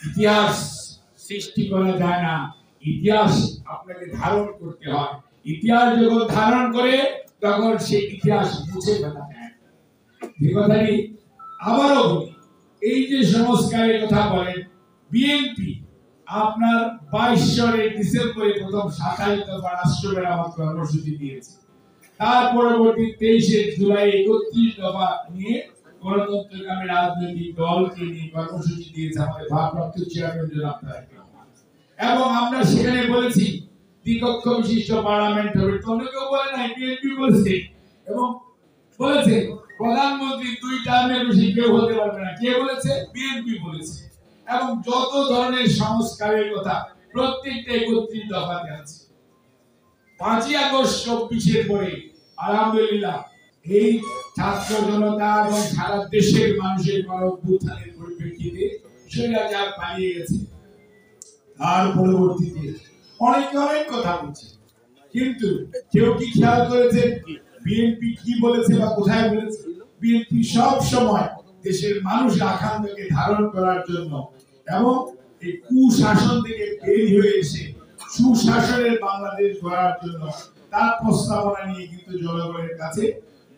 ইতিহাস সৃষ্টি করা যায় না, ইতিহাস আপনাকে ধারণ করতে হয়। ইতিহাস যখন ধারণ করে তখন সেই ইতিহাস মুছে ফেলা যায়। যে কথাটি আবারও বলি, এই যে সংস্কারের কথা বলেন, বিএনপি আপনার 22 সালের ডিসেম্বরে প্রথম 27 দফা রাষ্ট্র মেরামত কর্মসূচি দিয়েছে। তার পরবর্তী 23 জুলাই 31 দফা নিয়ে গণতন্ত্রকামী রাজনৈতিক দলকে নিয়ে কর্মসূচি দিয়েছে আমাদের ভারপ্রাপ্ত চেয়ারম্যান জনাব তারেক রহমান। এবং আমরা সেখানে বলেছি দ্বিকক্ষ বিশিষ্ট পার্লামেন্ট হবে। তোমরা কেউ বলে নাই, বিএনপি বলেছে এবং বলেছে প্রধানমন্ত্রী 2 টার্মের বেশি কেউ হতে পারবে না। কে বলেছে? বিএনপি বলেছে। এবং যত ধরনের সংস্কারের কথা প্রত্যেকটা 31 দফাতে আছে। 5ই আগস্ট 24-এর পরে আলহামদুলিল্লাহ এই ছাত্র জনতা এবং সারা দেশের মানুষের গণ-অভ্যুত্থানের পরিপ্রেক্ষিতে স্বৈরাচার পালিয়ে গেছে। তার পরবর্তীতে অনেকে অনেক কথা বলছে, কিন্তু কেউ কি খেয়াল করেছেন বিএনপি কি বলেছে বা কোথায় বলেছে? বিএনপি সব সময় দেশের মানুষের আকাঙ্ক্ষাকে ধারণ করার জন্য এবং এই কুশাসন থেকে বের হয়ে এসে সুশাসনের বাংলাদেশ গড়ার জন্য তার প্রস্তাবনা নিয়ে কিন্তু জনগণের কাছে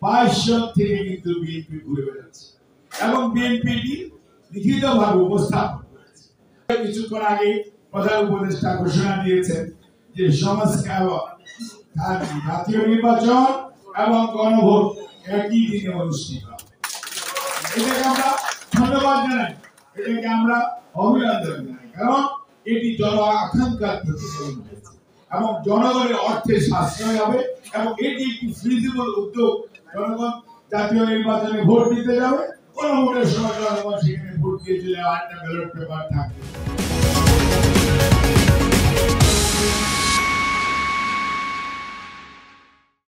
22 সাল থেকে কিন্তু বিএনপি ঘুরে বেড়াচ্ছে এবং বিএনপি লিখিতভাবে উপস্থাপন করেছে। কিছুক্ষণ আগে প্রধান উপদেষ্টা ঘোষণা দিয়েছেন যে সংস্কার জাতীয় নির্বাচন এবং গণভোট একই দিনে অনুষ্ঠিত হবে। এটাকে আমরা ধন্যবাদ জানাই, এটাকে আমরা অভিনন্দন জানাই, কারণ এটি জন আকাঙ্ক্ষার প্রতিফলন হয়েছে এবং জনগণের অর্থে সাশ্রয় হবে এবং এটি একটি ফিজিবল উদ্যোগ। জনগণ জাতীয় নির্বাচনে ভোট দিতে যাবে, গণভোটের সময় জনগণ সেখানে ভোট দিয়ে চলে একটা ব্যালট পেপার থাকবে।